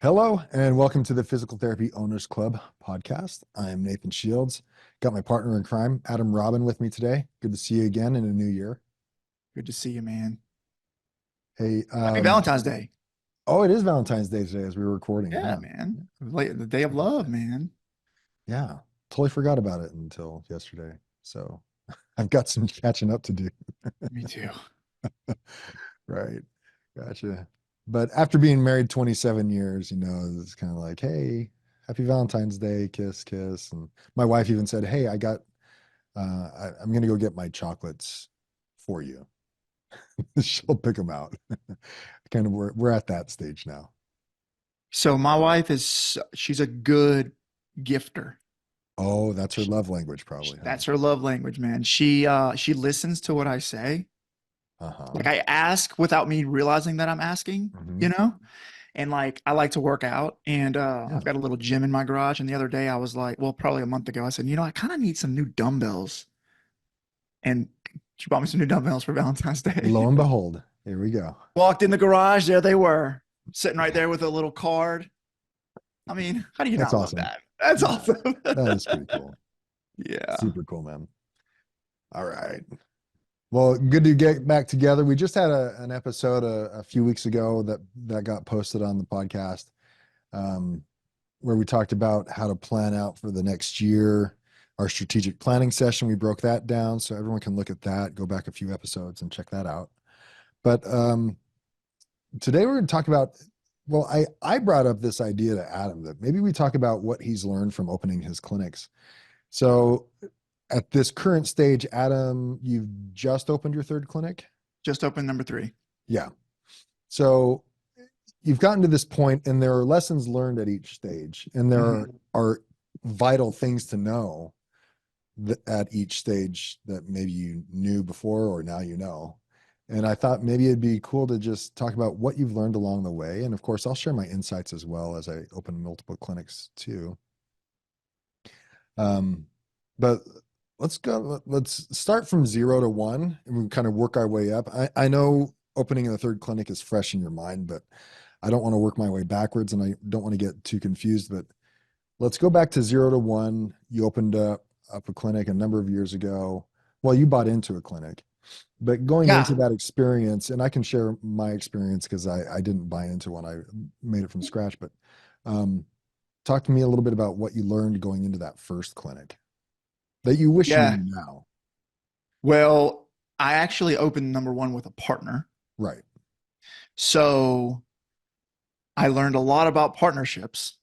Hello, and welcome to the Physical Therapy Owners Club podcast. I'm Nathan Shields. Got my partner in crime, Adam Robin, with me today. Good to see you again in a new year. Good to see you, man. Hey, Happy Valentine's Day. oh, it is Valentine's Day today as we were recording, Yeah, huh? man. The day of love, man. Yeah, totally forgot about it until yesterday. So I've got some catching up to do. Me too. Right. Gotcha. But after being married 27 years, it's kind of like, hey, happy Valentine's Day, kiss, kiss. And my wife even said, hey, I'm going to go get my chocolates for you. She'll pick them out. Kind of, we're at that stage now. So my wife she's a good gifter. Oh, that's her Sh- love language, probably, huh? That's her love language, man. She listens to what I say. Uh-huh. Like I ask without me realizing that I'm asking, Hmm. you know? And like I like to work out and Yeah. I've got a little gym in my garage. And the other day I was like, well, probably a month ago, I said, I kind of need some new dumbbells. And she bought me some new dumbbells for Valentine's Lo Day. and behold, here we go. Walked in the garage, there they were, sitting right there with a little card. I mean, how do you That's not love awesome. that? That's Yeah, awesome. that is pretty cool. Yeah. Super cool, man. All right. Well, good to get back together. We just had an episode a few weeks ago that got posted on the podcast, um, where we talked about how to plan out for the next year. Our strategic planning session, we broke that down so everyone can look at that, go back a few episodes and check that out. But today we're going to talk about, well, I brought up this idea to Adam that maybe we talk about what he's learned from opening his clinics. So at this current stage, Adam, you've just opened your third clinic? Just open number three. Yeah. So you've gotten to this point and there are lessons learned at each stage, and there Mhm. are vital things to know at each stage that maybe you knew before or now you know. And I thought maybe it'd be cool to just talk about what you've learned along the way. And of course, I'll share my insights as well as I open multiple clinics too. Um, but let's start from 0 to 1 and we kind of work our way up. I know opening a third clinic is fresh in your mind, but I don't want to work my way backwards and I don't want to get too confused. But let's go back to 0 to 1. You opened up a clinic a number of years ago. Well, you bought into a clinic, but going into Yeah. that experience, and I can share my experience because I didn't buy into one. I made it from scratch, but um, talk to me a little bit about what you learned going into that first clinic that you wish you Yeah. knew now. Well, I actually opened number one with a partner. Right. So I learned a lot about partnerships.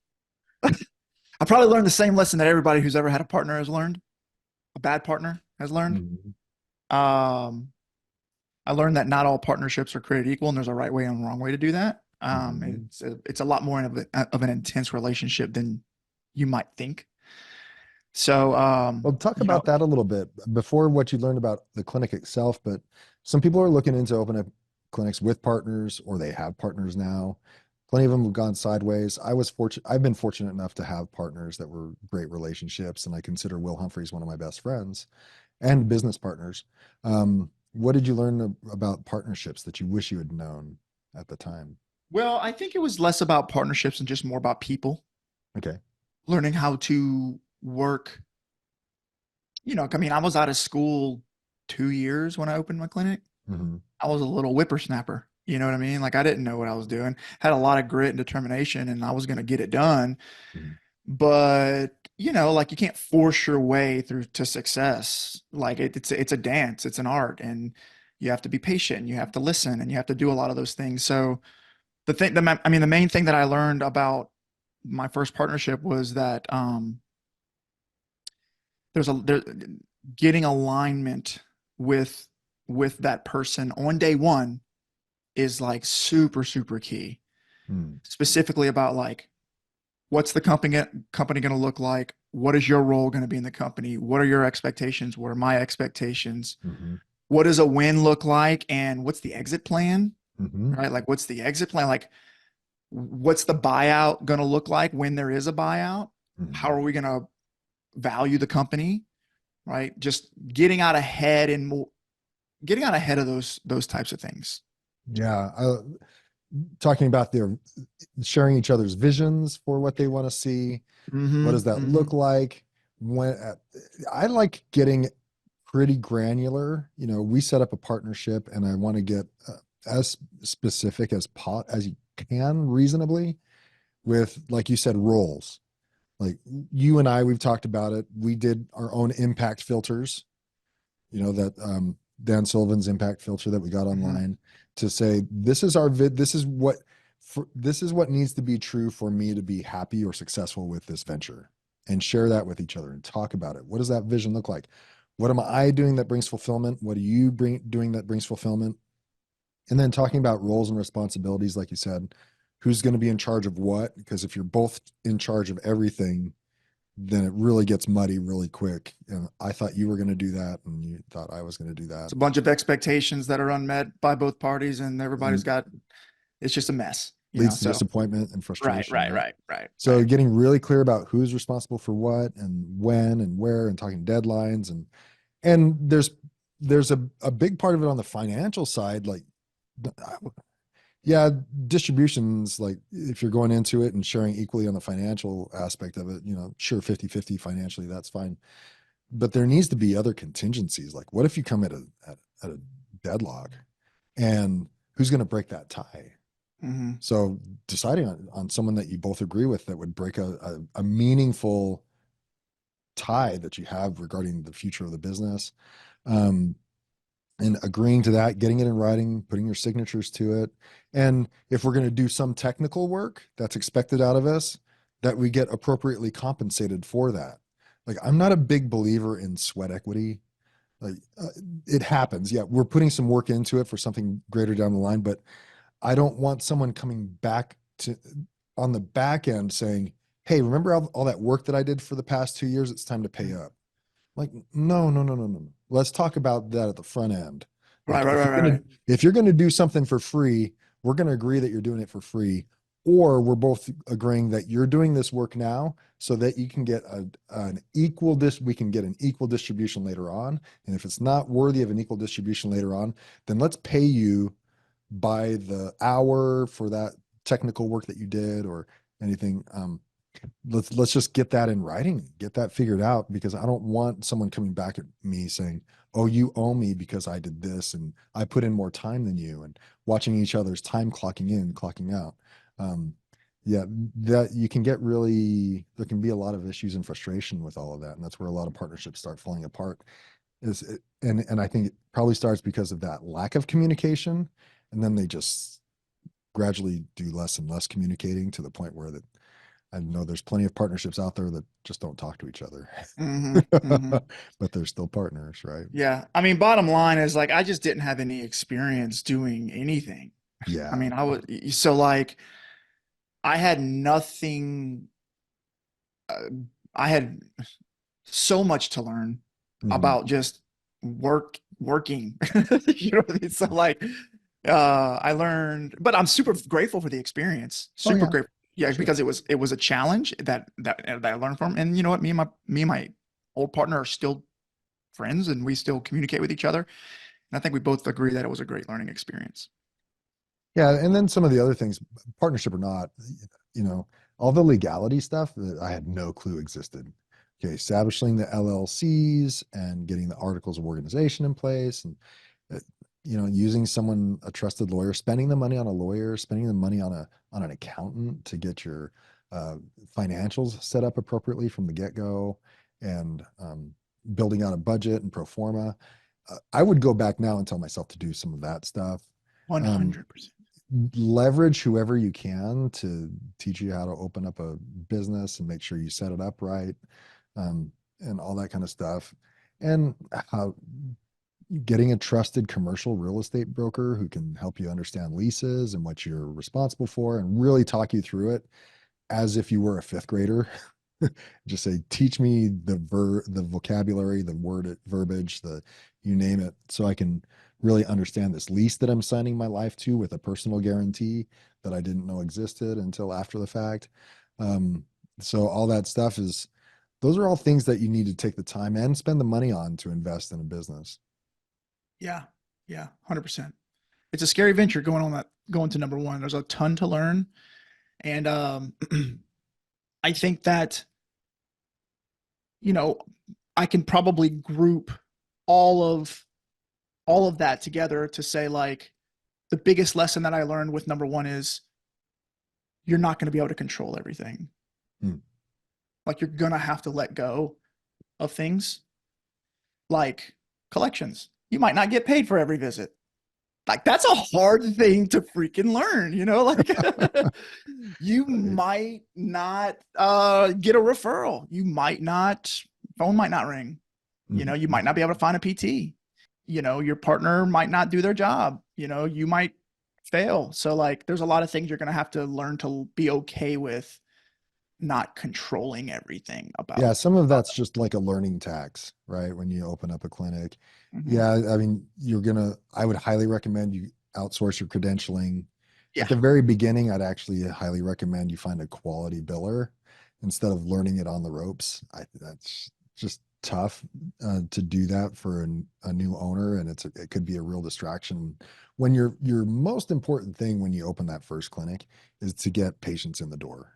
I probably learned the same lesson that everybody who's ever had a partner has learned, a bad partner has learned. Mhm. Um, I learned that not all partnerships are created equal, and there's a right way and a wrong way to do that. Mhm. It's a lot more of an intense relationship than you might think. So, Well, talk about that a little bit before what you learned about the clinic itself. But some people are looking into open up clinics with partners, or they have partners now. Plenty of them have gone sideways. I've been fortunate enough to have partners that were great relationships, and I consider Will Humphreys one of my best friends and business partners. What did you learn about partnerships that you wish you had known at the time? well, I think it was less about partnerships and just more about people Okay. learning how to work. I mean, I was out of school 2 years when I opened my clinic. Hmm. I was a little whippersnapper. You know what I mean? Like I didn't know what I was doing. Had a lot of grit and determination, and I was going to get it done. Hmm. But like you can't force your way through to success. Like it's a dance, it's an art, and you have to be patient, and you have to listen, and you have to do a lot of those things. So the main thing that I learned about my first partnership was that there getting alignment with with that person on day one is like super super key. Hmm. Specifically about like what's the company going to look like? What is your role going to be in the company? What are your expectations? What are my expectations? Hmm. What does a win look like? And what's the exit plan? Hmm. Right? Like, what's the exit plan? Like, what's the buyout going to look like when there is a buyout? How Hmm. are we going to value the company? Right? Just getting out ahead of those types of things. Yeah. talking about their sharing each other's visions for what they want to see. What Mm-hmm. does that Mm-hmm. look like? When I like getting pretty granular. You know, we set up a partnership, and I want to get as specific as you can reasonably with, like you said, roles. Like you and I, we've talked about it. We did our own impact filters. You know that Dan Sullivan's impact filter that we got Mm-hmm. online to say this is our vid. This is what needs to be true for me to be happy or successful with this venture, and share that with each other and talk about it. What does that vision look like? What am I doing that brings fulfillment? What are you doing that brings fulfillment? And then talking about roles and responsibilities, like you said, who's going to be in charge of what? Because if you're both in charge of everything, then it really gets muddy really quick. And I thought you were going to do that, and you thought I was going to do that. It's a bunch of expectations that are unmet by both parties, and everybody's And got, it's just a mess, you know? leads to So, disappointment and right, frustration, right, right? right, right, So right. getting really clear about who's responsible for what and when and where, and talking deadlines, and there's a big part of it on the financial side, like yeah, distributions, like if you're going into it and sharing equally on the financial aspect of it, you know, sure, 50-50 financially, that's fine. But there needs to be other contingencies. Like what if you come at a deadlock, and who's going to break that tie? Mm-hmm. So deciding on someone that you both agree with that would break a meaningful tie that you have regarding the future of the business. Um, and agreeing to that, getting it in writing, putting your signatures to it. And if we're going to do some technical work that's expected out of us, that we get appropriately compensated for that. Like, I'm not a big believer in sweat equity. Like, it happens. Yeah, we're putting some work into it for something greater down the line, but I don't want someone coming back to on the back end saying, "Hey, remember all that work that I did for the past 2 years? It's time to pay up." Like, no, no, no, no, no. Let's talk about that at the front end. Right, Like, right, right, right, right. if you're gonna do something for free, we're gonna agree that you're doing it for free, or we're both agreeing that you're doing this work now so that you can get we can get an equal distribution later on. And if it's not worthy of an equal distribution later on, then let's pay you by the hour for that technical work that you did or anything. Let's just get that in writing, get that figured out, because I don't want someone coming back at me saying, "Oh, you owe me because I did this and I put in more time than you," and watching each other's time clocking in, clocking out. Um, yeah, that you can get really, there can be a lot of issues and frustration with all of that, and that's where a lot of partnerships start falling apart. And I think it probably starts because of that lack of communication, and then they just gradually do less and less communicating to the point where that I know there's plenty of partnerships out there that just don't talk to each other, Mm-hmm. Mm-hmm. but they're still partners, right? Yeah. I mean, bottom line is like, I just didn't have any experience doing anything. I Yeah. mean, so like, I had nothing, uh, I had so much to learn Mhm. about just working. You know what I mean? So like, I learned, but I'm super grateful for the experience. Oh Super yeah, grateful. Yeah, sure. because it was a challenge that I learned from. And you know what? Me and my old partner are still friends, and we still communicate with each other. And I think we both agree that it was a great learning experience. Yeah, and then some of the other things, partnership or not, you know, all the legality stuff that I had no clue existed. Okay, establishing the LLCs and getting the articles of organization in place, and uh, you know, using someone, a trusted lawyer, spending the money on a lawyer, spending the money on an accountant to get your uh, financials set up appropriately from the get-go, and building out a budget and pro forma. I would go back now and tell myself to do some of that stuff. Um, 100%. Leverage whoever you can to teach you how to open up a business and make sure you set it up right, um, and all that kind of stuff. And how getting a trusted commercial real estate broker who can help you understand leases and what you're responsible for and really talk you through it as if you were a fifth grader. Just say, teach me the vocabulary, the verbiage, the you name it, so I can really understand this lease that I'm signing my life to with a personal guarantee that I didn't know existed until after the fact. Um, so all that stuff is, those are all things that you need to take the time and spend the money on to invest in a business. Yeah. Yeah. 100%. it's a scary venture going to number one. There's a ton to learn. And I think that, you know, I can probably group all of all of that together to say like the biggest lesson that I learned with number one is you're not going to be able to control everything. Hmm. Like you're going to have to let go of things like collections. You might not get paid for every visit. Like that's a hard thing to freaking learn, you know, like you Right. might not get a referral. You might not, phone might not ring. You know, you might not be able to find a PT. You know, your partner might not do their job. You know, you might fail. So like there's a lot of things you're going to have to learn to be okay with not controlling everything Yeah, about. some of that's just like a learning tax, right? When you open up a clinic. Mhm. Yeah, I mean, I would highly recommend you outsource your credentialing. At Yeah. the very beginning, I'd actually highly recommend you find a quality biller instead of learning it on the ropes. That's just tough to do that for a new owner, and it could be a real distraction. When your most important thing when you open that first clinic is to get patients in the door.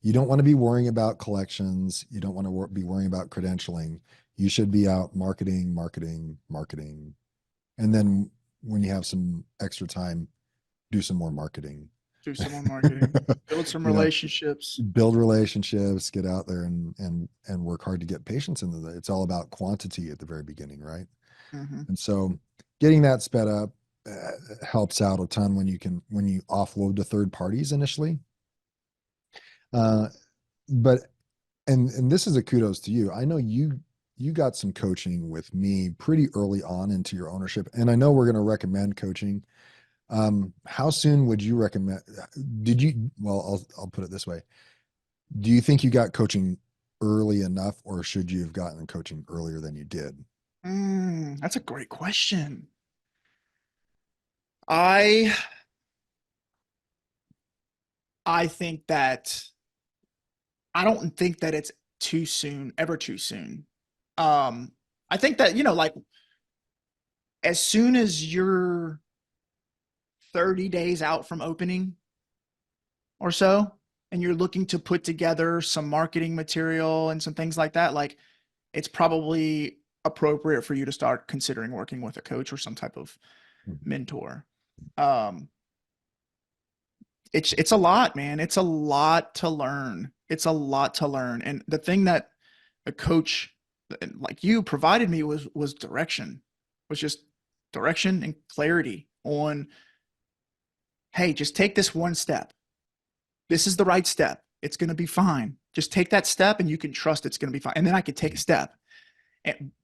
You don't want to be worrying about collections. You don't want to be worrying about credentialing. You should be out marketing, marketing, marketing. And then when you have some extra time, do some more marketing. Do some more marketing, build some You know, relationships. build relationships, get out there and work hard to get patients in the it's all about quantity at the very beginning, right? Mhm. And so getting that sped up helps out a ton when you offload to third parties initially. Uh, but and this is a kudos to you. I know you got some coaching with me pretty early on into your ownership, and I know we're going to recommend coaching. How soon would you recommend? Did you? Well, I'll put it this way. Do you think you got coaching early enough, or should you have gotten coaching earlier than you did? That's a great question. I I think that I don't think that it's too soon, ever too soon. Um, I think that, you know, like as soon as you're 30 days out from opening or so, and you're looking to put together some marketing material and some things like that, like it's probably appropriate for you to start considering working with a coach or some type of mentor. Um, it's a lot, man. It's a lot to learn. It's a lot to learn. And the thing that a coach like you provided me was direction, was just direction and clarity on, hey, just take this one step. This is the right step. It's going to be fine. Just take that step and you can trust it's going to be fine. And then I could take a step.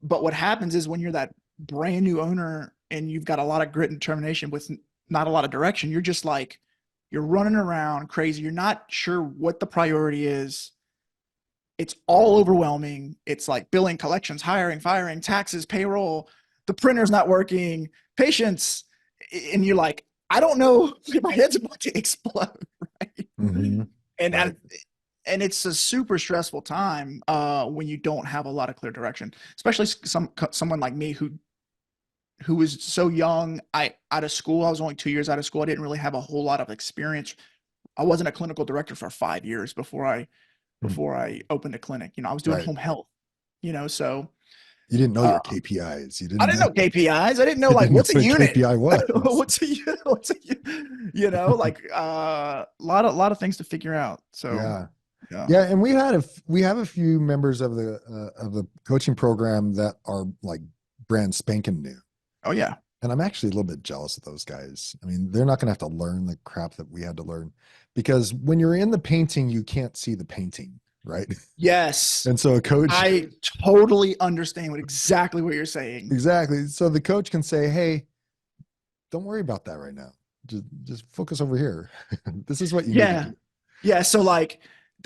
But what happens is when you're that brand new owner and you've got a lot of grit and determination with not a lot of direction, you're just like, you're running around crazy. You're not sure what the priority is. It's all overwhelming. It's like billing, collections, hiring, firing, taxes, payroll. The printer's not working, patients. And you're like, I don't know. My head's about to explode. Right. Mm-hmm. And, Right. and and it's a super stressful time when you don't have a lot of clear direction, especially someone like me who was so young. I out of school, I was only 2 years out of school. I didn't really have a whole lot of experience. I wasn't a clinical director for 5 years before I opened a clinic. You know, I was doing Right. home health. You know, so You didn't know uh, your KPIs. You I didn't didn't know know KPIs. I didn't know you like didn't know what's a what a unit. KPI was. What's a unit? You know, like lot of things to figure out. So Yeah. yeah. Yeah, and we have a few members of the coaching program that are like brand spanking new. Oh yeah. And I'm actually a little bit jealous of those guys. I mean, they're not going to have to learn the crap that we had to learn because when you're in the painting, you can't see the painting, right? Yes. And so a coach, I totally understand exactly what you're saying. exactly. So the coach can say, "Hey, don't worry about that right now. Just focus over here. This is what you need to Yeah. do." Yeah. So like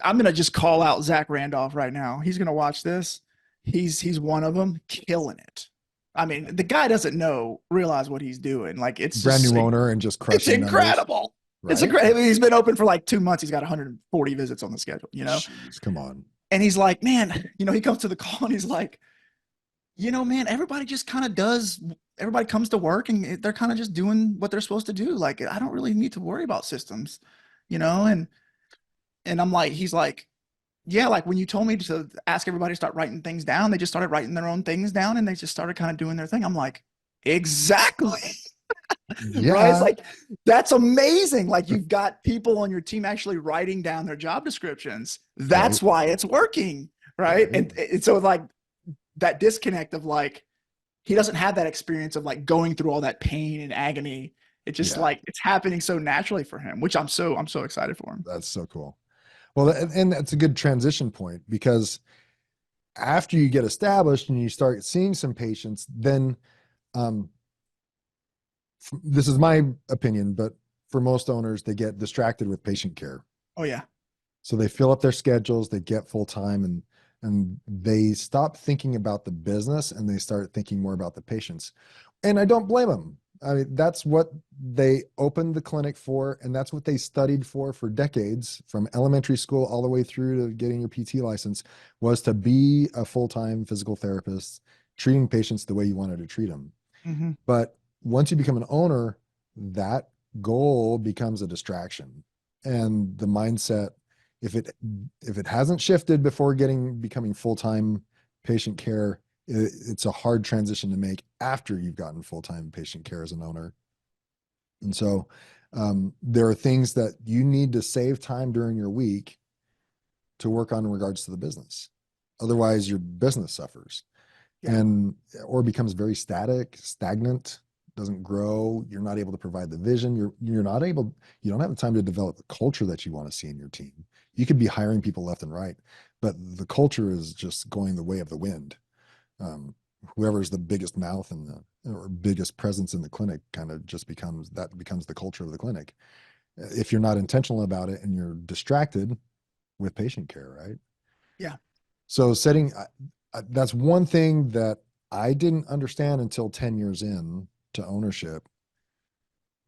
I'm gonna just call out Zach Randolph right now. He's gonna watch this. He's one of them, killing it. I mean, the guy doesn't realize what he's doing. Like it's Brand just new owner and just it's crushing numbers, incredible. It's right? incredible. He's been open for like 2 months. He's got 140 visits on the schedule, you know? Jeez, come on. And he's like, man, you know, he comes to the call and he's like, Man, everybody just kind of does. Everybody comes to work and they're kind of just doing what they're supposed to do. Like, I don't really need to worry about systems, and I'm like, he's like, yeah, like when you told me to ask everybody to start writing things down, they just started writing their own things down and they just started kind of doing their thing. I'm like, exactly. Right? It's Yeah, like, that's amazing. Like, you've got people on your team actually writing down their job descriptions. right, That's why it's working. Right. right. And so, like, that disconnect of like, he doesn't have that experience of like going through all that pain and agony. It just Yeah, like it's happening so naturally for him, which I'm so excited for him. that's so cool. Well, Yeah. and that's a good transition point because after you get established and you start seeing some patients, then um, this is my opinion, but for most owners, they get distracted with patient care. Oh yeah. So they fill up their schedules, they get full time, and they stop thinking about the business and they start thinking more about the patients. And I don't blame them. I mean, that's what they opened the clinic for, and that's what they studied for decades, from elementary school all the way through to getting your PT license, was to be a full-time physical therapist, treating patients the way you wanted to treat them. Hmm. But once you become an owner, that goal becomes a distraction. And the mindset, if it hasn't shifted before becoming full-time patient care, it's a hard transition to make after you've gotten full-time patient care as an owner. And so there are things that you need to save time during your week to work on in regards to the business. Otherwise, your business suffers Yeah. and or becomes very stagnant, doesn't grow. You're not able to provide the vision. You're not able. You don't have the time to develop the culture that you want to see in your team. You could be hiring people left and right, but the culture is just going the way of the wind. Um, Whoever's the biggest mouth in the or biggest presence in the clinic kind of just becomes the culture of the clinic. If you're not intentional about it and you're distracted with patient care, right? Yeah. So setting that's one thing that I didn't understand until 10 years in to ownership,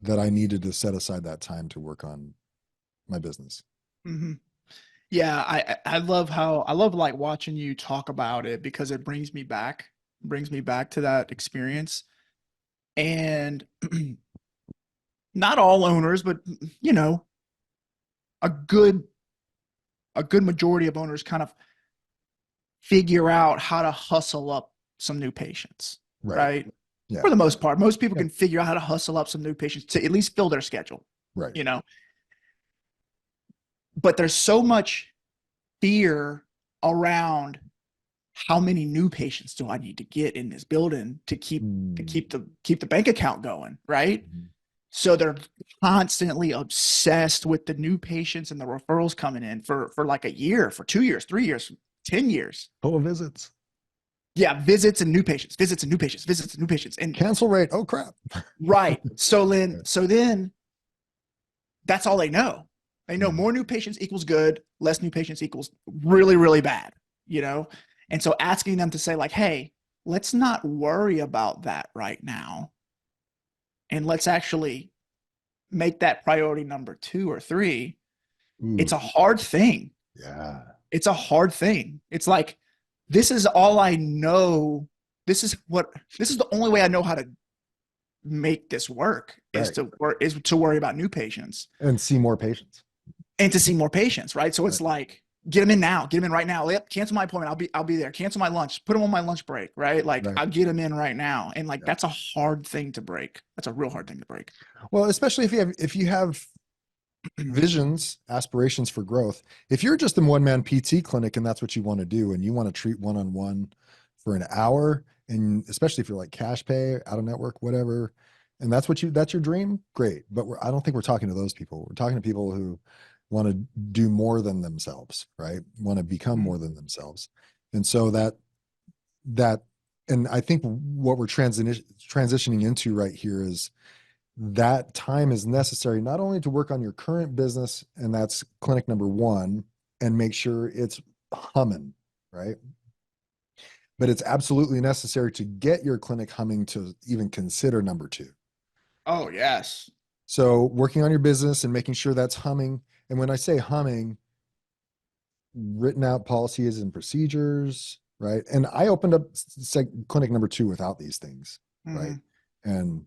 that I needed to set aside that time to work on my business. Hmm. Yeah. I love like watching you talk about it because it brings me back to that experience. And not all owners, but you know, a good a good majority of owners kind of figure out how to hustle up some new patients, Right. right? Yeah. For the most part, most people Yeah. can figure out how to hustle up some new patients to at least fill their schedule, Right. you know. But there's so much fear around how many new patients do I need to get in this building to keep to Mm. keep the bank account going, right? Mhm. So they're constantly obsessed with the new patients and the referrals coming in for like a year, for 2 years, 3 years, 10 years. Total visits. Yeah, visits and new patients, visits and new patients, visits and new patients. And Cancel rate. Oh crap. right. So then that's all they know. They know Mhm. more new patients equals good, less new patients equals really, really bad, you know? And so asking them to say, like, hey, let's not worry about that right now. And let's actually make that priority number 2 or 3. Ooh, It's a hard thing. yeah. It's a hard thing. It's like, this is all I know. This is the only way I know how to make this work is Right. to worry about new patients And see more patients. and to see more patients, right? So Right. it's like, get them in now, get them in right now. Yep, cancel my appointment. I'll be there. Cancel my lunch. Put them on my lunch break, right? Like, Right. I'll get them in right now. And like, Yeah. that's a hard thing to break. That's a real hard thing to break. Well, especially if you have visions, aspirations for growth. If you're just a one-man PT clinic and that's what you want to do, and you want to treat one-on-one for an hour, and especially if you're like cash pay, out of network, whatever, and that's your dream, great. But I don't think we're talking to those people. We're talking to people who want to do more than themselves, right? Want to become Mhm. more than themselves. And so that and I think what we're transitioning into right here is that time is necessary not only to work on your current business, and that's clinic number one, and make sure it's humming, right? But it's absolutely necessary to get your clinic humming to even consider number two. Oh, yes. So working on your business and making sure that's humming. And when I say humming, written out policies and procedures, right? And I opened up clinic number 2 without these things, right? Hmm. And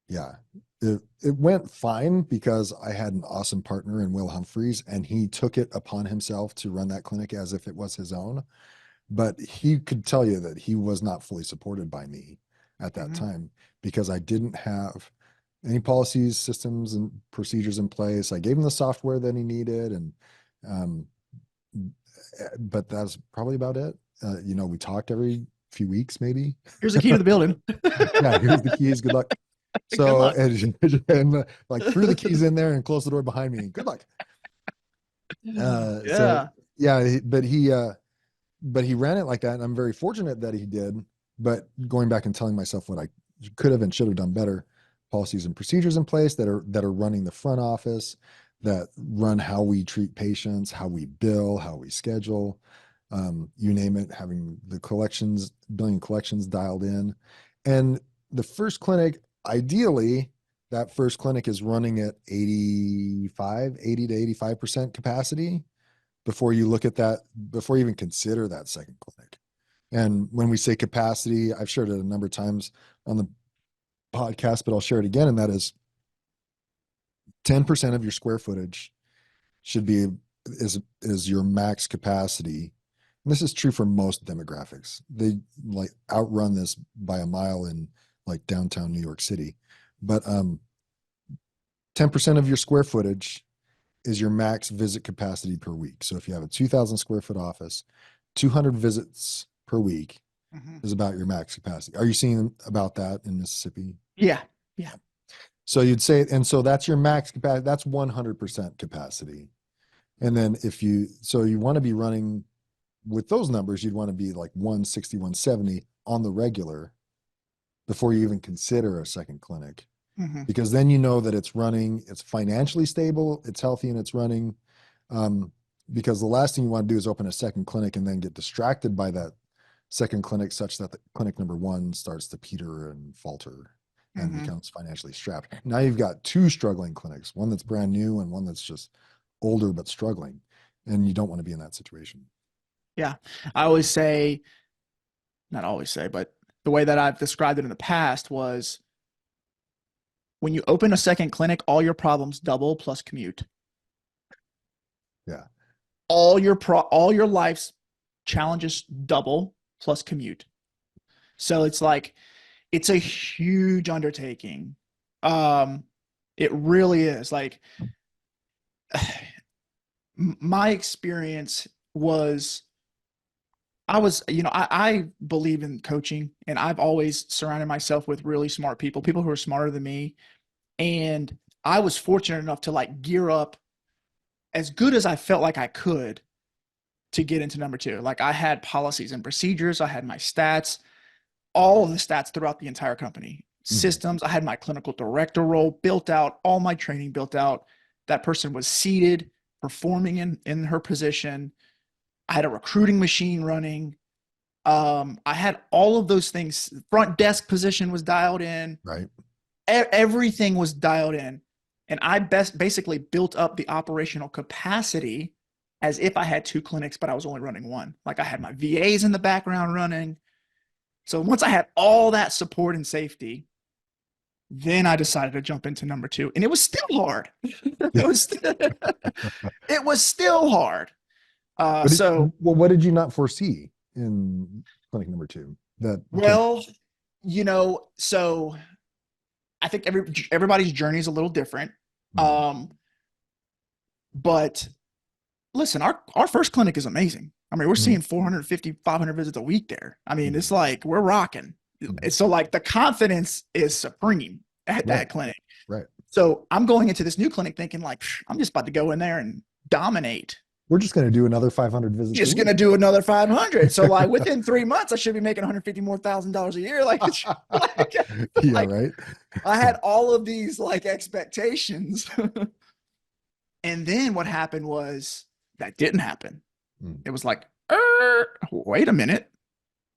yeah, it went fine because I had an awesome partner in Will Humphreys, and he took it upon himself to run that clinic as if it was his own. But he could tell you that he was not fully supported by me at that Hmm. time because I didn't have any policies, systems, and procedures in place. I gave him the software that he needed, and um, but that's probably about it. We talked every few weeks, maybe. Here's the key to the building. Yeah, here's the keys. Good luck. Good So, luck. and like threw the keys in there and closed the door behind me. Good luck. So Yeah. yeah, but he ran it like that, and I'm very fortunate that he did. But going back and telling myself what I could have and should have done better, policies and procedures in place that are running the front office, that run how we treat patients, how we bill, how we schedule, you name it, having the billing collections dialed in. And the first clinic, ideally, that first clinic is running at 80 to 85% capacity before you look at that, before you even consider that second clinic. And when we say capacity, I've shared it a number of times on the podcast, but I'll share it again. And that is 10% of your square footage should be is your max capacity. And this is true for most demographics. They like outrun this by a mile in like downtown New York City. But 10% of your square footage is your max visit capacity per week. So if you have a 2,000 square foot office, 200 visits per week Hmm. is about your max capacity. Are you seeing about that in Mississippi? Yeah. Yeah. So you'd say, and so that's your max capacity. That's 100% capacity. And then so you want to be running with those numbers, you'd want to be like 160, 170 on the regular before you even consider a second clinic. Hmm. Because then you know that it's running, it's financially stable, it's healthy, and it's running. Um, because the last thing you want to do is open a second clinic and then get distracted by that second clinic, such that the clinic number 1 starts to peter and falter and Hmm. becomes financially strapped. Now you've got 2 struggling clinics, one that's brand new and one that's just older but struggling. And you don't want to be in that situation. Yeah. I always say, not always say, but the way that I've described it in the past was when you open a second clinic, all your problems double plus commute. Yeah. All your life's challenges double plus commute. So it's like it's a huge undertaking. Um, it really is. Like my experience was I believe in coaching and I've always surrounded myself with really smart people, people who are smarter than me. And I was fortunate enough to like gear up as good as I felt like I could to get into number 2. Like I had policies and procedures, I had my stats, all of the stats throughout the entire company, Mhm. systems. I had my clinical director role built out, all my training built out. That person was seated, performing in her position. I had a recruiting machine running. I had all of those things. Front desk position was dialed in. Right. Everything was dialed in. And I basically built up the operational capacity as if I had 2 clinics, but I was only running 1. Like I had my VAs in the background running. So once I had all that support and safety, then I decided to jump into number 2. And it was still hard. it was it was still hard. But So what did you not foresee in clinic number 2 that came? well, so I think everybody's journey is a little different. Mhm. Um, but listen, our first clinic is amazing. I mean, we're Mhm. seeing 450, 500 visits a week there. I mean, it's Mhm. like we're rocking. Mhm. So like the confidence is supreme at Right. that clinic. Right. So I'm going into this new clinic thinking like, I'm just about to go in there and dominate. We're just going to do another 500 visits a Just gonna week. do another 500. So like within 3 months, I should be making 150 more $1,000 a year. Like, like, Yeah. like Right. I had all of these like expectations. And then what happened was that didn't happen. Mm. It was like, wait a minute.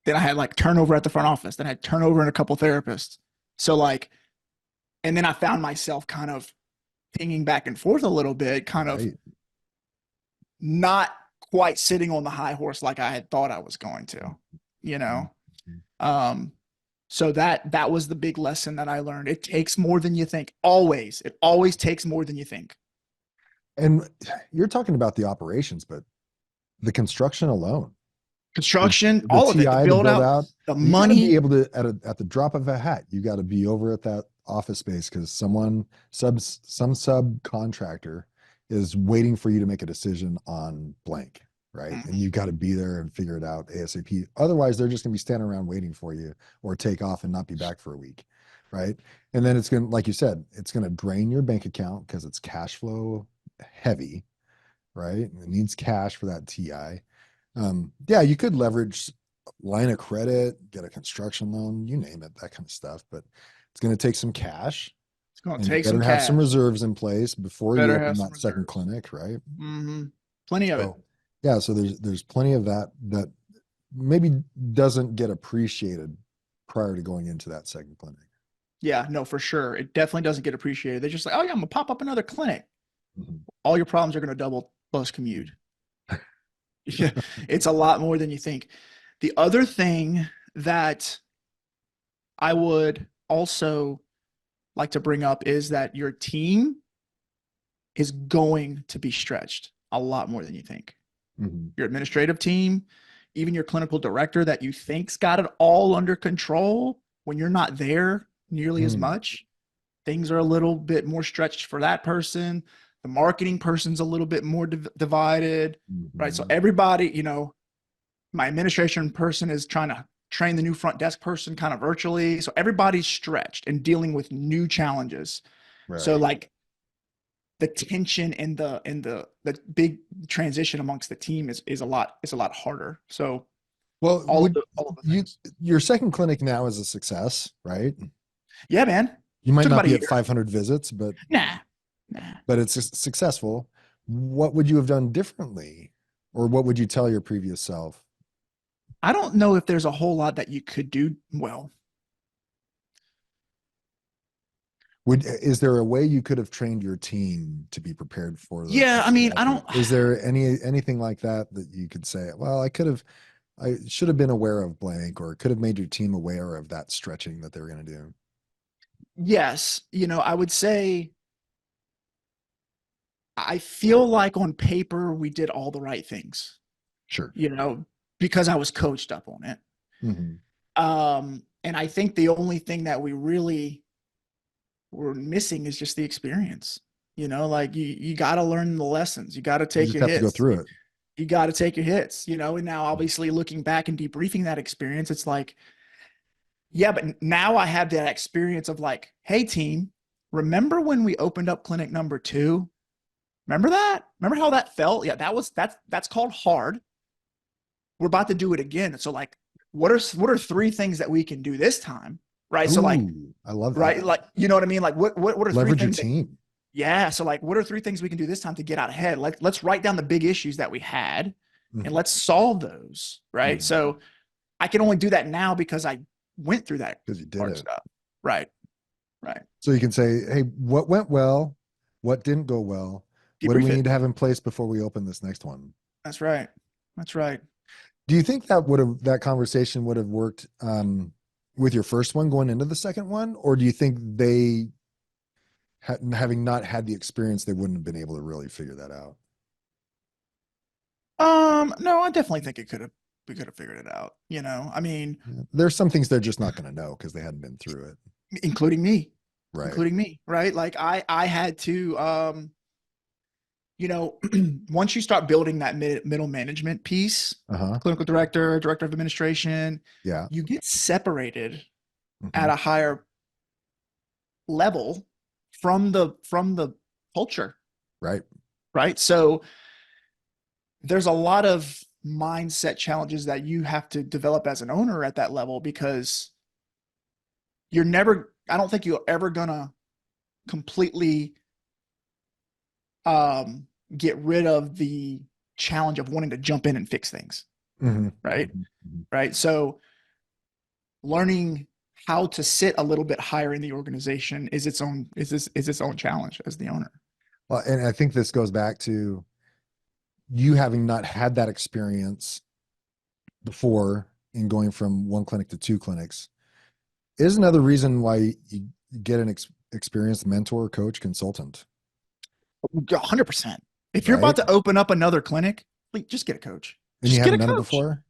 Then I had like turnover at the front office. Then I had turnover in a couple therapists. So like, and then I found myself kind of pinging back and forth a little bit, kind of Right. not quite sitting on the high horse like I had thought I was going to, you know? Mhm. Um, so that was the big lesson that I learned. It takes more than you think. Always. It always takes more than you think. And you're talking about the operations, but the construction alone, the, Construction, the all of it, the TI, the build build out, out, the you got to be money. able to at the drop of a hat, you got to be over at that office space because some subcontractor is waiting for you to make a decision on blank, right? And Mhm. you've got to be there and figure it out ASAP. Otherwise, they're just going to be standing around waiting for you or take off and not be back for a week, right? And then it's going to, like you said, it's going to drain your bank account because it's cash flow heavy, right? It needs cash for that TI. Yeah, you could leverage line of credit, get a construction loan, you name it, that kind of stuff. But it's going to take some cash, It's going to and you take some better have some cash. reserves in place before you Better open have some that second reserves. clinic, right? Hmm. Plenty of it. So, yeah, so there's plenty of that maybe doesn't get appreciated prior to going into that second clinic. Yeah, no, for sure. It definitely doesn't get appreciated. They're just like, oh yeah, I'm gonna pop up another clinic. Mhm. All your problems are gonna double plus commute. Yeah, it's a lot more than you think. The other thing that I would also like to bring up is that your team is going to be stretched a lot more than you think. Mhm. Your administrative team, even your clinical director that you think's got it all under control, when you're not there nearly as Mhm. much, things are a little bit more stretched for that person. The marketing person's a little bit more divided, right? So Mhm. everybody, my administration person is trying to train the new front desk person kind of virtually. So everybody's stretched and dealing with new challenges. So Right. like the tension and the big transition amongst the team is a lot harder. So Well, all of would the you things. your second clinic now is a success, right? Yeah, man. You might Took not about a be at year. 500 visits, Nah. Nah. but it's successful. What would you have done differently, or what would you tell your previous self? I don't know if there's a whole lot that you could do well. Would is there a way you could have trained your team to be prepared for the Yeah, I mean, I eventuality? don't. Is there anything like that that you could say, well, I should have been aware of blank, or could have made your team aware of that stretching that they were going to do? Yes, I would say I feel like on paper we did all the right things, Sure. you know, because I was coached up on it. Hmm. And I think the only thing that we really were missing is just the experience. Like you got to learn the lessons. You got to You take just your have to go hits. through it. You got to take your hits, and now obviously looking back and debriefing that experience, it's like, yeah, but now I have that experience of like, hey team, remember when we opened up clinic number 2? Remember that? Remember how that felt? Yeah, that's called hard. We're about to do it again. So like, what are 3 things that we can do this time? Right. So like, Ooh, I love right, that. like you know what I mean? Like what are three Leverage your things that team. yeah. So like what are 3 things we can do this time to get out ahead? Like let's write down the big issues that we had and Mhm. let's solve those. Right. Mhm. So I can only do that now because I went through that Because you did hard it. stuff. Right. Right. So you can say, hey, what went well? What didn't go well? What do Debrief we need it. to have in place before we open this next one? That's right. That's right. Do you think that conversation would have worked with your first one going into the second one? Or do you think having not had the experience, they wouldn't have been able to really figure that out? No, I definitely think we could have figured it out. I mean, Yeah. There's some things they're just not going to know because they hadn't been through it. including me, Right. including me, right? Like I had to, once you start building that middle management piece, Uh-huh. clinical director, director of administration, Yeah. you get separated at Hmm. a higher level from the culture, Right. right? So there's a lot of mindset challenges that you have to develop as an owner at that level because I don't think you're ever gonna completely um, get rid of the challenge of wanting to jump in and fix things, Hmm. right? Hmm. Right. So learning how to sit a little bit higher in the organization is its own challenge as the owner. Well, and I think this goes back to you having not had that experience before in going from one clinic to two clinics is another reason why you get an experienced mentor, coach, consultant, 100%. If you're about right? to open up another clinic, like, just get a coach. And you Just get a haven't done it coach. before,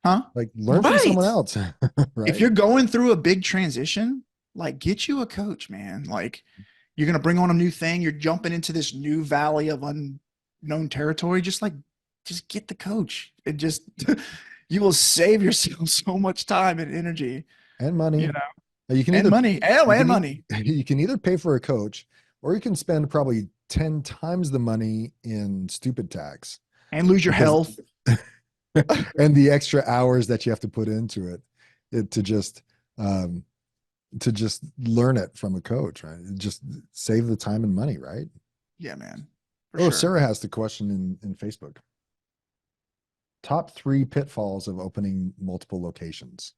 Huh? like learn from Right. someone else, If right? you're going through a big transition, like get you a coach, man. Like you're going to bring on a new thing. You're jumping into this new valley of unknown territory. Just get the coach. It just, you will save yourself so much time and energy, And you money. know, You can and either money and money. you can either pay for a coach or you can spend probably 10 times the money in stupid tax And lose your because health. and the extra hours that you have to put into it um to just learn it from a coach, right? Just save the time and money, right? Yeah, man, for Oh, sure. Sarah has the question in Facebook. Top three pitfalls of opening multiple locations.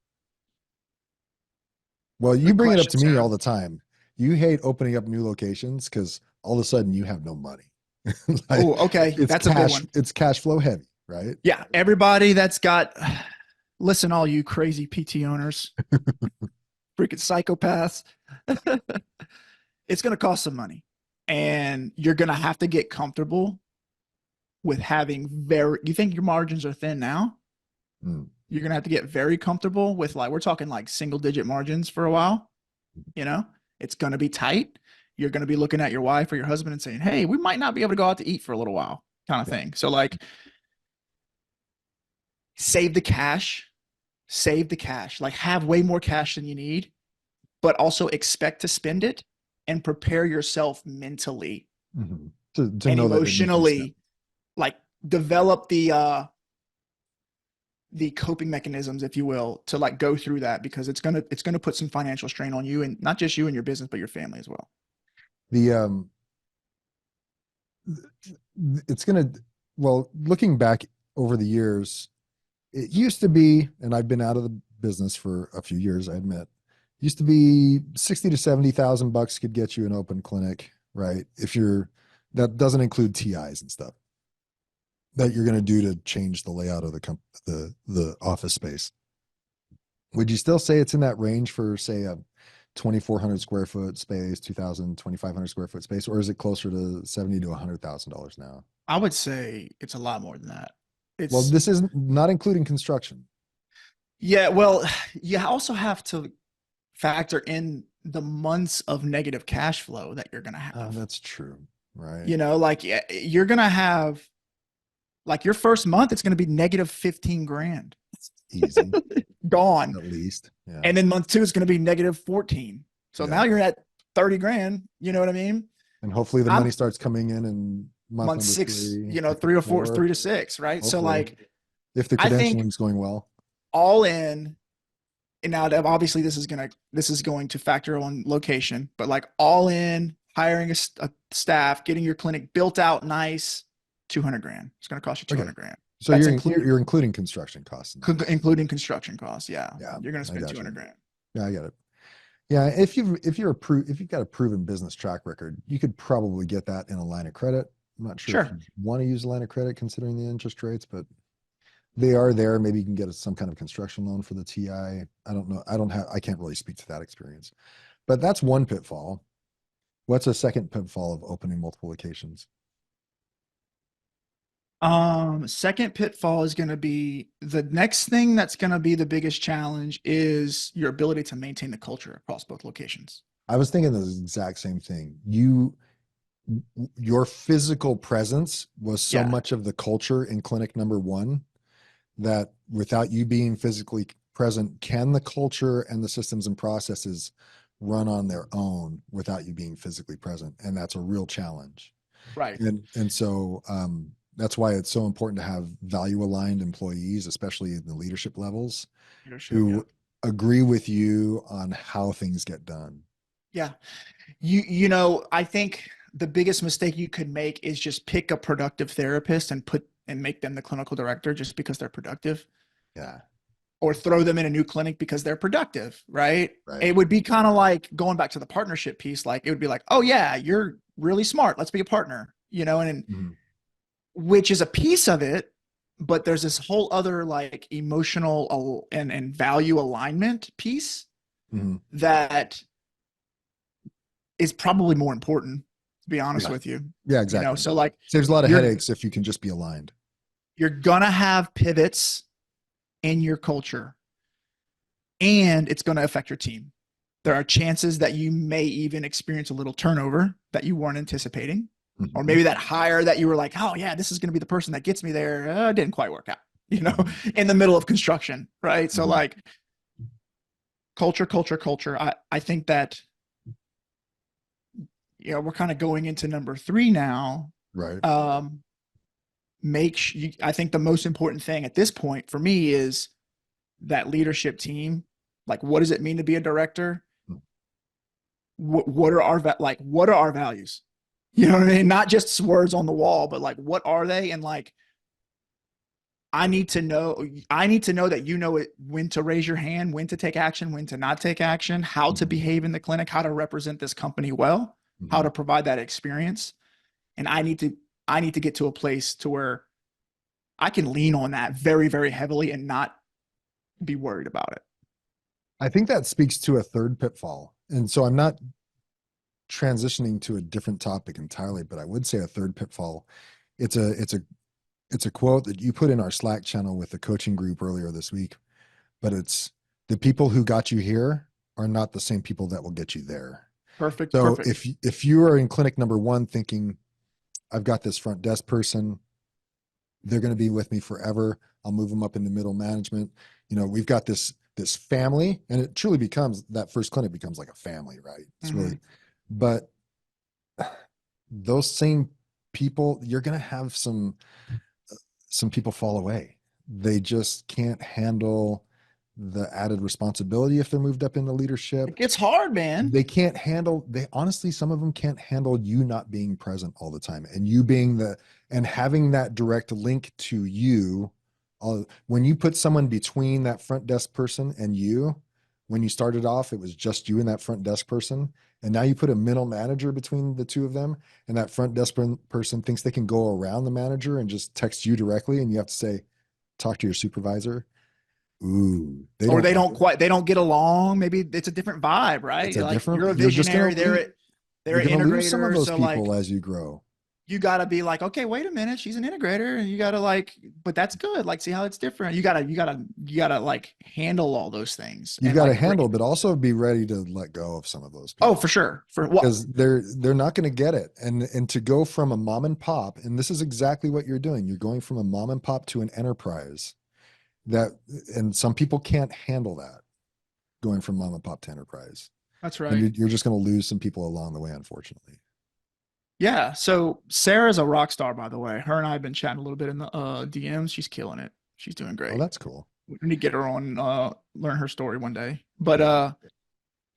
Well, you Good bring it up question, to me Sarah. all the time. You hate opening up new locations because all of a sudden you have no money. Oh, Like okay. That's a big one. it's cash flow heavy, right? Yeah. Everybody that's got, listen, all you crazy PT owners, freaking psychopaths. It's going to cost some money. And you're going to have to get comfortable with having you think your margins are thin now? Mm. You're going to have to get very comfortable with, like, we're talking like single digit margins for a while. You know, it's going to be tight. You're going to be looking at your wife or your husband and saying, hey, we might not be able to go out to eat for a little while, kind of Yeah. thing. So, like, save the cash, save the cash, like, have way more cash than you need, but also expect to spend it and prepare yourself mentally Mhm. To and know that it needs to be spent. emotionally, like, develop the coping mechanisms, if you will, to, like, go through that, because it's gonna put some financial strain on you, and not just you and your business, but your family as well. The it's gonna well, looking back over the years, it used to be, and I've been out of the business for a few years, I admit, used to be 60 to 70,000 bucks could get you an open clinic, right? If you're that doesn't include TIs and stuff that you're going to do to change the layout of the office space. Would you still say it's in that range for, say, a 2,400 square foot space, 2,000, 2,500 square foot space, or is it closer to 70 to $100,000 now? I would say it's a lot more than that. Well, It's this is not including construction. Yeah, well, you also have to factor in the months of negative cash flow that you're going to have. That's true, right? You know, like, you're going to have, like, your first month, it's going to be negative 15 grand Easy, gone. at least. Yeah. And then month two is going to be negative 14. So Yeah. now you're at 30 grand. You know what I mean? And hopefully the money I'm starts coming in month month number six, three, three or four, four, 3 to 6, right? So, hopefully, like, if the I think credentialing's going well. all in, and now obviously this is going to factor on location, but, like, all in, hiring a staff, getting your clinic built out nice, 200 grand. It's going to cost you Okay. 200 grand. So That's you're including construction costs in that. including construction costs. Yeah. Yeah, You're going to I spend got you. 200 grand. Yeah, I get it. Yeah, if you've got a proven business track record, you could probably get that in a line of credit. I'm not sure if Sure. you want to use a line of credit considering the interest rates, but they are there. Maybe you can get some kind of construction loan for the TI. I don't know. I can't really speak to that experience, but that's one pitfall. What's a second pitfall of opening multiple locations? Second pitfall is going to be the next thing that's going to be the biggest challenge is your ability to maintain the culture across both locations. I was thinking the exact same thing. Your physical presence was so Yeah. much of the culture in clinic number one that without you being physically present, can the culture and the systems and processes run on their own without you being physically present? And that's a real challenge. Right. And so that's why it's so important to have value aligned employees, especially in the leadership levels, Leadership. Yeah. who agree with you on how things get done. Yeah. I think the biggest mistake you could make is just pick a productive therapist and make them the clinical director just because they're productive, Yeah. or throw them in a new clinic because they're productive, right? Right. It would be kind of like going back to the partnership piece. Like, it would be like, oh yeah, you're really smart. Let's be a partner, and Mhm. which is a piece of it, but there's this whole other like emotional and value alignment piece Mhm. that is probably more important, to be honest Yeah. with you. Yeah, You know, exactly. so like Saves a lot of you're headaches if you can just be aligned. you're gonna have pivots in your culture, and it's gonna affect your team. There are chances that you may even experience a little turnover that you weren't anticipating, or Mhm. maybe that hire that you were like, oh yeah, this is going to be the person that gets me there, didn't quite work out, Mhm. in the middle of construction, right? So Mhm. like culture. I think that we're kind of going into number three now. Right. Um, I think the most important thing at this point for me is that leadership team. Like, what does it mean to be a director? What are what are our values? You know what I mean? Not just words on the wall, but like what are they? And like I need to know that you know it, when to raise your hand, when to take action, when to not take action, how to Mhm. behave in the clinic, how to represent this company well, how Mhm. to provide that experience. And I need to get to a place to where I can lean on that very, very heavily and not be worried about it. I think that speaks to a third pitfall. And so I'm not transitioning to a different topic entirely, but I would say a third pitfall. It's a it's a it's a quote that you put in our Slack channel with the coaching group earlier this week, but it's the people who got you here are not the same people that will get you there. Perfect, So perfect. if you are in clinic number one thinking, I've got this front desk person, they're going to be with me forever. I'll move them up into middle management. We've got this family, and it truly becomes that first clinic becomes like a family, right? It's Mm-hmm. really, but those same people, you're going to have some people fall away. They just can't handle the added responsibility if they're moved up into leadership. It gets hard, man. They can't handle, they honestly, some of them can't handle you not being present all the time and you being and having that direct link to you. When you put someone between that front desk person and you, when you started off, it was just you and that front desk person. And now you put a middle manager between the two of them, and that front desk person thinks they can go around the manager and just text you directly. And you have to say, talk to your supervisor. Ooh, they Or don't like it. they don't get along. Maybe it's a different vibe, right? It's a Like different, you're a visionary, they're you're an going to lose some of integrator. those So people like as you grow. you gotta be like, okay, wait a minute, she's an integrator, and you gotta like, but that's good. Like, see how it's different. You gotta like handle all those things You've and got to like bring. handle, but also be ready to let go of some of those Oh, people for sure. For what? because they're not going to get it. And to go from a mom and pop, and this is exactly what you're doing. You're going from a mom and pop to an enterprise that, and some people can't handle that going from mom and pop to enterprise. That's And right. you're just going to lose some people along the way, unfortunately. Yeah. So Sarah's a rock star, by the way. Her and I have been chatting a little bit in the DMs. She's killing it. She's doing Oh, great. that's cool. We need to get her on, learn her story one day. But Yeah.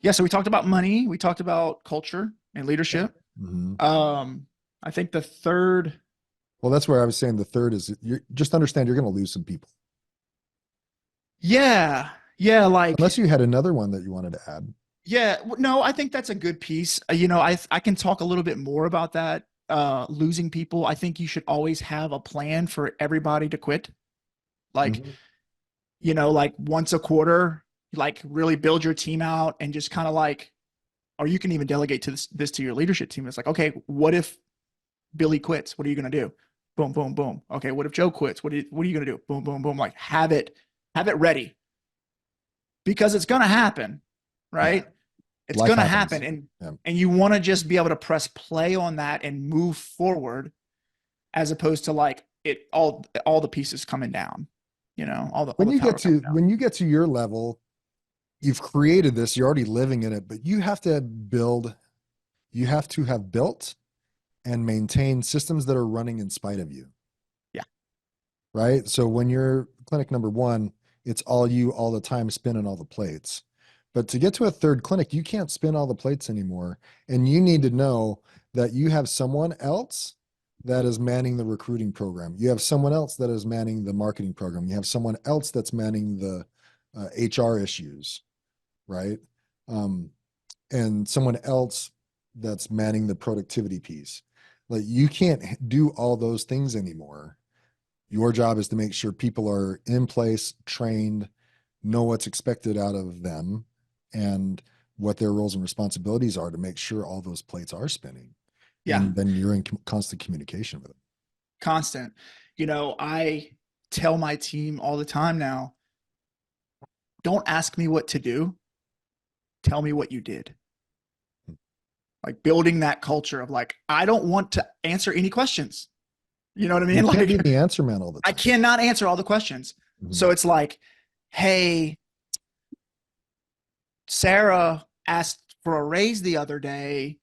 yeah. So we talked about money. We talked about culture and Yeah. leadership. Mhm. I think the third. Well, that's where I was saying the third is you just understand you're going to lose some people. Yeah. Yeah. Like, Unless you had another one that you wanted to add. yeah, no, I think that's a good piece. I can talk a little bit more about that. Losing people. I think you should always have a plan for everybody to quit. Like, Mhm. like once a quarter, like really build your team out and just kind of like, or you can even delegate to this to your leadership team. It's like, okay, what if Billy quits? What are you gonna do? Boom, boom, boom. Okay, what if Joe quits? What are you gonna do? Boom, boom, boom. Like have it ready because it's gonna happen, Yeah. right? It's Life going to happen, happens. Yeah. and you want to just be able to press play on that and move forward as opposed to like it all the pieces coming down, all the tower coming down. When you get to your level, you've created this, you're already living in it, but you have to have built and maintain systems that are running in spite of you, Yeah, right? So when you're clinic number one, it's all you all the time spinning all the plates. But to get to a third clinic, you can't spin all the plates anymore. And you need to know that you have someone else that is manning the recruiting program. You have someone else that is manning the marketing program. You have someone else that's manning the HR issues, right? Um, and someone else that's manning the productivity piece. Like you can't do all those things anymore. Your job is to make sure people are in place, trained, know what's expected out of them, and what their roles and responsibilities are to make sure all those plates are spinning. Yeah, And then you're in constant communication with them. constant. I tell my team all the time now, don't ask me what to do. Tell me what you did. Like building that culture of like, I don't want to answer any questions. You know what I You mean? can't be Like, the answer man all the I time. cannot answer all the questions. Mhm. So it's like, hey, Sarah asked for a raise the other day,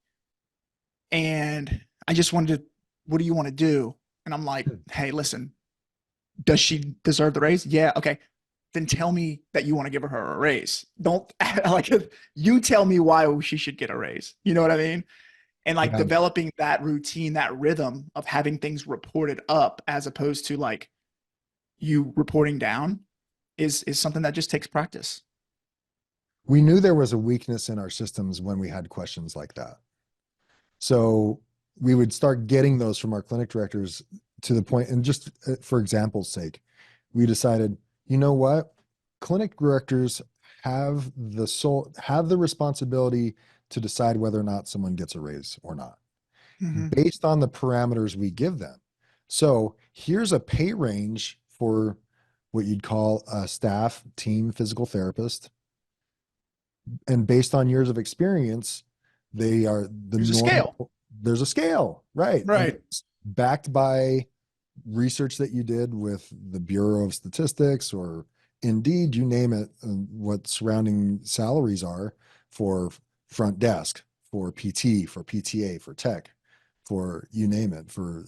and I just wanted to, what do you want to do? And I'm like, hey, listen, does she deserve the raise? Yeah. Okay. Then tell me that you want to give her a raise. Don't like you tell me why she should get a raise. You know what I mean? And like Yeah. developing that routine, that rhythm of having things reported up as opposed to like you reporting down is something that just takes practice. We knew there was a weakness in our systems when we had questions like that. So we would start getting those from our clinic directors to the point, and just for example's sake, we decided, you know what? Clinic directors have the responsibility to decide whether or not someone gets a raise or not Mm-hmm. based on the parameters we give them. So here's a pay range for what you'd call a staff team physical therapist. And based on years of experience, they are the There's a scale. normal. There's a scale, right? And Right. it's backed by research that you did with the Bureau of Statistics or Indeed, you name it, what surrounding salaries are for front desk, for PT, for PTA, for tech, for you name it, for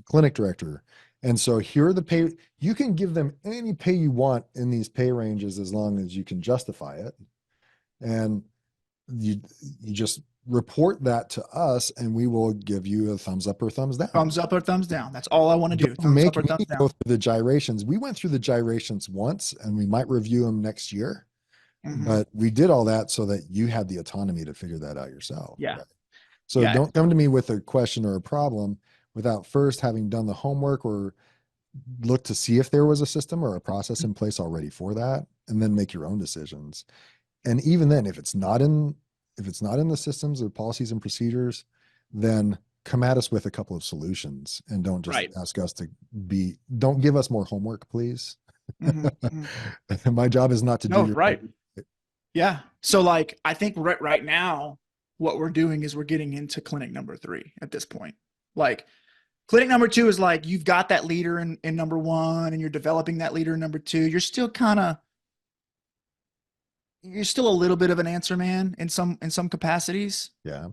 clinic director. And so here are the pay. You can give them any pay you want in these pay ranges as long as you can justify it. And you you just report that to us and we will give you a thumbs up or thumbs down. Thumbs up or thumbs down. That's all I want to do. Don't Thumbs up make or me thumbs go down. through the gyrations. We went through the gyrations once and we might review them next year, Mm-hmm. but we did all that so that you had the autonomy to figure that out yourself. Yeah. Right? So Yeah. don't come to me with a question or a problem without first having done the homework or look to see if there was a system or a process in place already for that, and then make your own decisions. And even then, if it's not in the systems or policies and procedures, then come at us with a couple of solutions and don't just Right. ask us to don't give us more homework, please. Mm-hmm. Mm-hmm. My job is not to do No, your right. Yeah. So like I think right now, what we're doing is we're getting into clinic number 3 at this point. Like clinic number 2 is like you've got that leader in number 1 and you're developing that leader in number 2. You're still a little bit of an answer man in some capacities. yeah.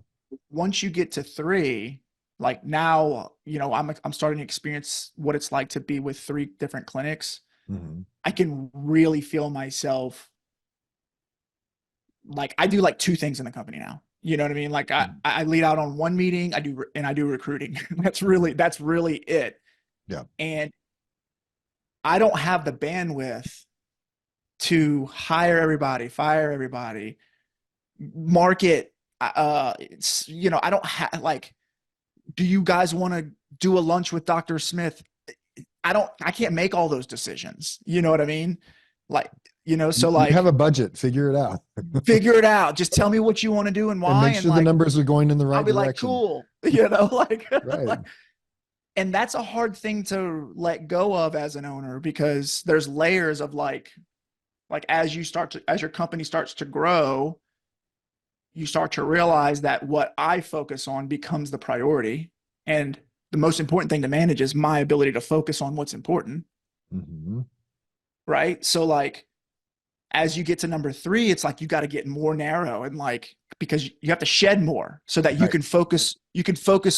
Once you get to 3, like now, I'm starting to experience what it's like to be with 3 different clinics. Mhm. I can really feel myself like I do like 2 things in the company now. You know what I mean? Like I Mhm. I lead out on one meeting, I do recruiting. That's really it. Yeah. And I don't have the bandwidth to hire everybody, fire everybody, market. I don't have like, do you guys want to do a lunch with Dr. Smith? I can't make all those decisions. You know what I mean? Like, You so you have like a budget, figure it out. figure it out. Just tell me what you want to do and And why. make And sure the like, numbers are going in the I'll right be like, direction. cool, like, Right. and that's a hard thing to let go of as an owner because there's layers of like as your company starts to grow, you start to realize that what I focus on becomes the priority. And the most important thing to manage is my ability to focus on what's important. Mhm. Right. So like as you get to number 3, it's like you got to get more narrow and like because you have to shed more so that you Right. can focus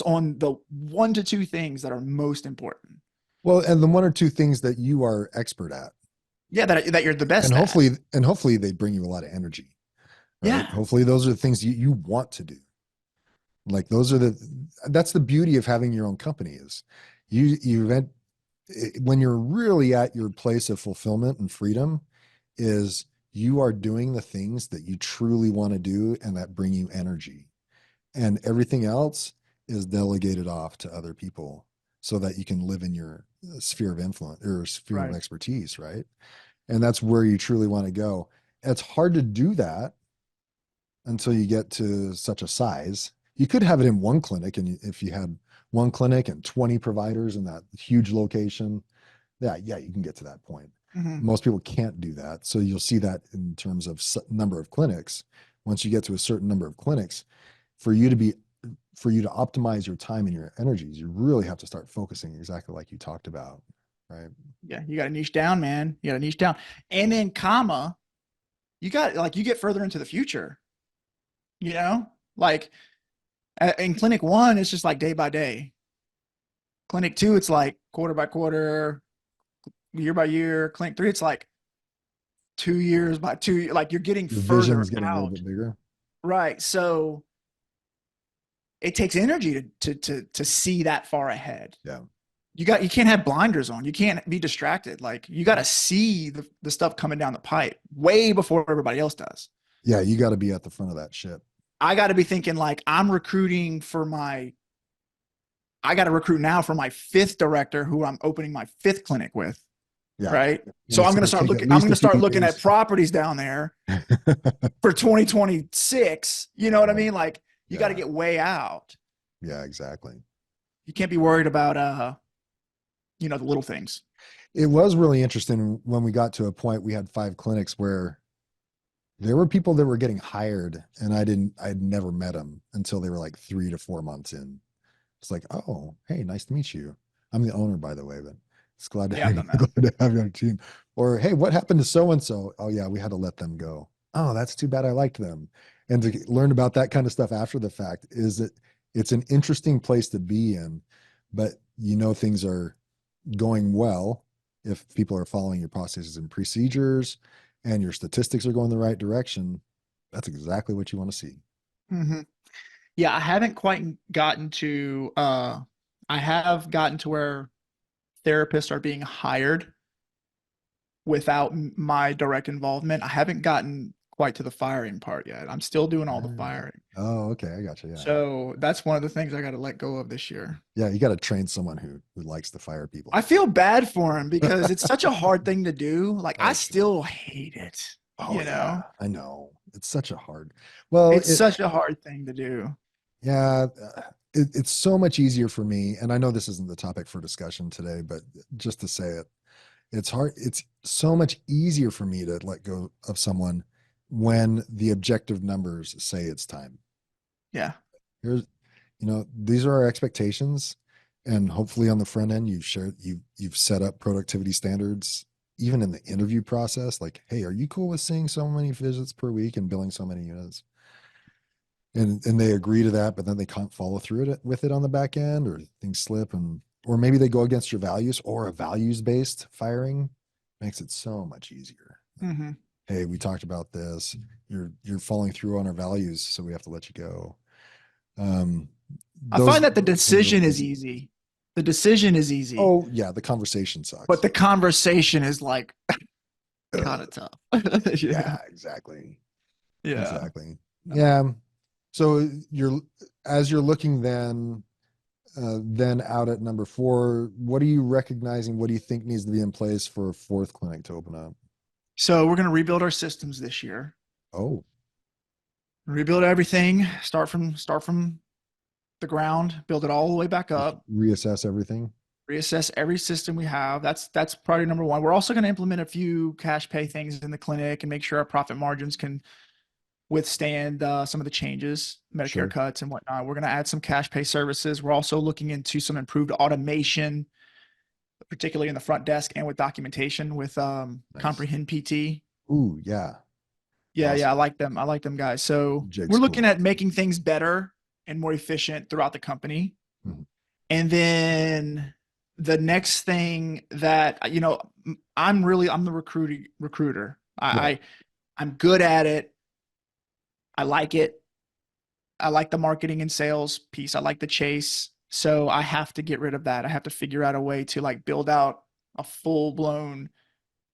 on the 1 to 2 things that are most important. Well, and the one or two things that you are expert at. Yeah, that you're the And best at. hopefully they bring you a lot of energy, right? Yeah. Hopefully those are the things you want to do. Like that's the beauty of having your own company is you event when you're really at your place of fulfillment and freedom is you are doing the things that you truly want to do and that bring you energy. And everything else is delegated off to other people so that you can live in your sphere of influence or sphere of Right. expertise, right? And that's where you truly want to go. It's hard to do that until you get to such a size. You could have it in one clinic, and if you had one clinic and 20 providers in that huge location, yeah, you can get to that point. Hmm. Most people can't do that. So you'll see that in terms of number of clinics. Once you get to a certain number of clinics, for you to be for you to optimize your time and your energies, you really have to start focusing exactly like you talked about, right? Yeah, you got to niche down, man. You got to niche down. And then comma, you got like you get further into the future, you know? Like in clinic one, it's just like day by day. Clinic two, it's like quarter by quarter, year by year. Clinic three, it's like 2 years by 2 years. Like you're getting Your further vision's getting a little out. bit bigger. Right. So it takes energy to see that far ahead. Yeah. You can't have blinders on. You can't be distracted. Like you got to see the stuff coming down the pipe way before everybody else does. Yeah, you got to be at the front of that ship. I got to be thinking like I'm recruiting for my I got to recruit now for my fifth director who I'm opening my fifth clinic with, Yeah. right? And So it's I'm going to going to start take at looking I'm least going a to few start looking at years. properties down there for 2026. You know what I Right. mean? Like you got to Yeah. get way out. Yeah, exactly. You can't be worried about the little things. It was really interesting when we got to a point we had 5 clinics where there were people that were getting hired and I'd never met them until they were like 3 to 4 months in. It's like, oh, hey, nice to meet you. I'm the owner, by the way, but it's glad to Yeah, I've done that. glad to have you on the team. Or hey, what happened to so and so? Oh yeah, we had to let them go. Oh, that's too bad. I liked them. And to learn about that kind of stuff after the fact is that it's an interesting place to be in, but things are going well if people are following your processes and procedures and your statistics are going the right direction. That's exactly what you want to see. Hmm. Yeah, I haven't quite gotten to I have gotten to where therapists are being hired without my direct involvement. I haven't gotten quite to the firing part yet. I'm still doing all the Ah. firing. Oh, okay. I got you. Yeah. So that's one of the things I got to let go of this year. Yeah, you got to train someone who likes to fire I people. feel bad for him because it's such a hard thing to do. Like I Oh, sure. still hate it, Oh you yeah, know? I know. It's such a hard. Well, It's such a hard thing to do. yeah, it's so much easier for me, and I know this isn't the topic for discussion today, but just to say it, it's hard. It's so much easier for me to let go of someone when the objective numbers say it's time. Yeah. Here's, these are our expectations, and hopefully on the front end, you've set up productivity standards, even in the interview process. Like, hey, are you cool with seeing so many visits per week and billing so many units? And they agree to that, but then they can't follow through with it on the back end, or things slip, or maybe they go against your values, or a values based firing makes it so much easier. Hmm. Hey, we talked about this. You're falling through on our values, so we have to let you go. Um, I those find that the things are decision is easy. easy. The decision is easy, Oh yeah, the conversation but sucks. the conversation is like kind Uh, of tough. yeah, Yeah. exactly. Yeah. Exactly. Yeah. So as you're looking then out at number 4, what are you recognizing? What do you think needs to be in place for a 4th clinic to open up? So we're going to rebuild our systems this year. Oh, Rebuild everything, start from the ground, build it all the way back just up, reassess everything. reassess every system we have. That's priority number one. We're also going to implement a few cash pay things in the clinic and make sure our profit margins can withstand some of the changes, Medicare Sure. cuts and whatnot. We're going to add some cash pay services. We're also looking into some improved automation, particularly in the front desk and with documentation with Nice. Comprehend PT. Ooh, yeah. Yeah, yeah, I Awesome. like them. I like them guys. So Jake's we're looking cool. at making things better and more efficient throughout the company. Mhm. And then the next thing that I'm the recruiter. Right. I'm good at it. I like it. I like the marketing and sales piece. I like the chase. So I have to get rid of that. I have to figure out a way to like build out a full blown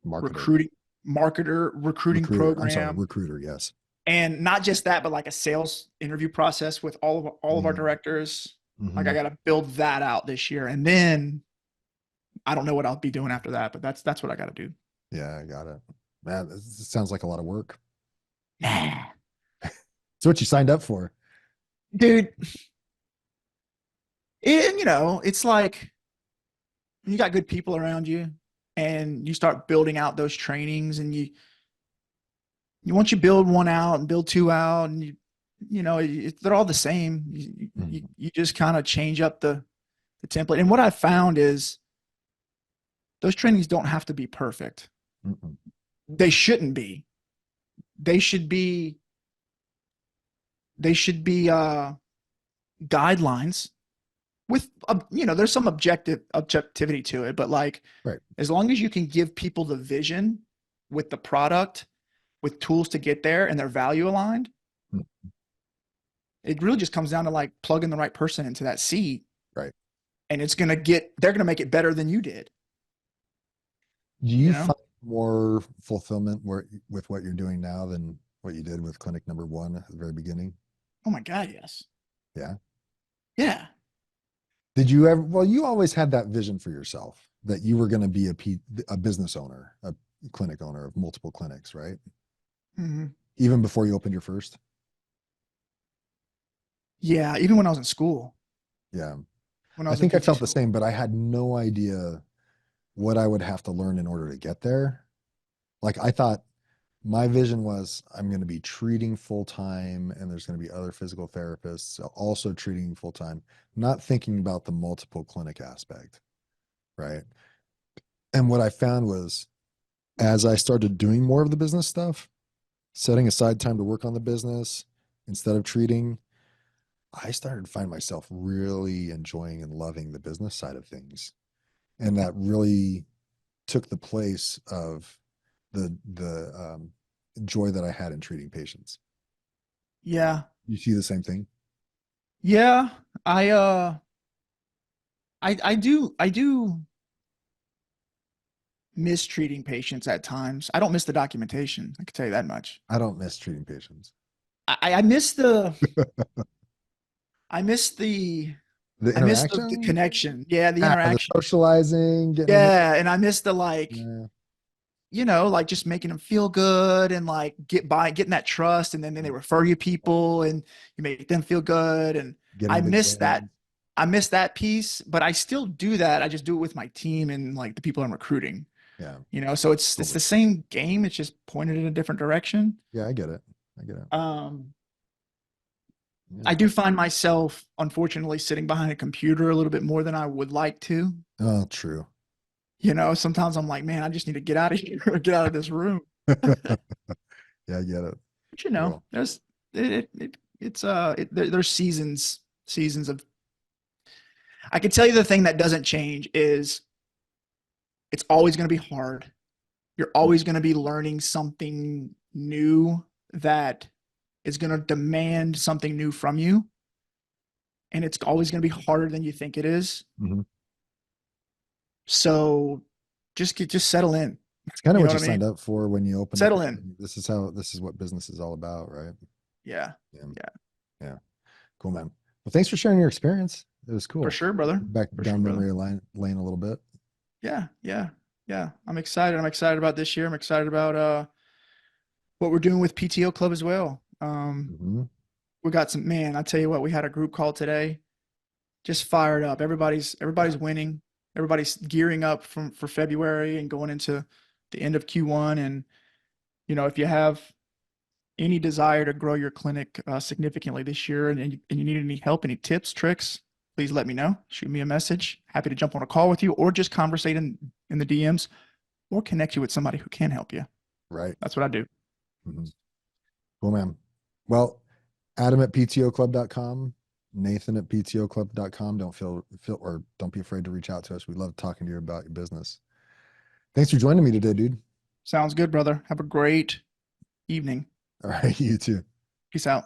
Marketer. recruiting recruiting Recruiter. I'm sorry, program. recruiter. Yes. And not just that, but like a sales interview process with all of our Mm-hmm. directors. Like I Hmm. got to build that out this year, and then I don't know what I'll be doing after that, but that's what I got to do. Yeah, I got it. Man, this sounds like a lot of work. Nah, It's what you signed up for. dude. And it's like you got good people around you, and you start building out those trainings, and you once you build one out and build two out, and they're all the same. You, you, Mhm. you just kind of change up the template. And what I found is those trainings don't have to be perfect. Mhm. They shouldn't be. They should be they should be guidelines with there's some objectivity to it, but like Right. as long as you can give people the vision with the product, with tools to get there and their value aligned, Mm. it really just comes down to like plugging the right person into that seat, Right. and they're gonna make it better than you did. Do You you know? find more fulfillment with what you're doing now than what you did with clinic number one at the very beginning? Oh my God, yes. Yeah. Yeah. Did you ever, well, you always had that vision for yourself that you were going to be a business owner, a clinic owner of multiple clinics, right? Hmm. Even before you opened your first? Yeah. Even when I was in school, Yeah. when I I was in think I PT felt the school. same, but I had no idea what I would have to learn in order to get there. Like I thought my vision was I'm going to be treating full time and there's going to be other physical therapists also treating full time, not thinking about the multiple clinic aspect, right? And what I found was as I started doing more of the business stuff, setting aside time to work on the business instead of treating, I started to find myself really enjoying and loving the business side of things. And that really took the place of the joy that I had in treating patients. Yeah. You see the same thing? Yeah. I do mistreating patients at times. I don't miss the documentation. I can tell you that much. I don't miss treating patients. I miss I miss the The I miss the interaction, connection. Yeah, the the interaction. socializing, getting in Yeah, and I miss the like, there, like just making them feel good and like getting that trust, and then they refer you people and you make them feel good. And I getting big miss that. wins. I miss that piece, but I still do that. I just do it with my team and like the people I'm recruiting. Yeah, So it's totally. the same game. It's just pointed in a different direction. Yeah, I get it. I get it. Um, I Yeah. do find myself, unfortunately, sitting behind a computer a little bit more than I would like to. Oh, true. Sometimes I'm like, man, I just need to get out of here or get out of this room. Yeah, I get it. But Cool. there's there's seasons of. I can tell you the thing that doesn't change is it's always going to be hard. You're always going to be learning something new that is going to demand something new from you, and it's always going to be harder than you think it is. Mhm. So just settle in. It's kind of You know what what you I mean? signed up for when you opened up Settle your in. company. This is what business is all about, right? Yeah. Yeah. Yeah. Yeah. Cool, man. Well, thanks for sharing your experience. It was For cool. sure, brother. Back For sure, down brother. lane a little bit. Yeah. Yeah. Yeah. I'm excited. I'm excited about this year. I'm excited about what we're doing with PTO Club as well. Hmm. We got some man, I tell you what, we had a group call today. Just fired up. Everybody's winning. Everybody's gearing up for February and going into the end of Q1. And if you have any desire to grow your clinic significantly this year, and you need any help, any tips, tricks, please let me know. Shoot me a message. Happy to jump on a call with you, or just conversate in the DMs, or connect you with somebody who can help you. Right. That's what I do. Hmm. Cool, man. Well, Adam at ptoclub.com, Nathan at ptoclub.com. Don't feel or don't be afraid to reach out to us. We love talking to you about your business. Thanks for joining me today, dude. Sounds good, brother. Have a great evening. All right, you too. Peace out.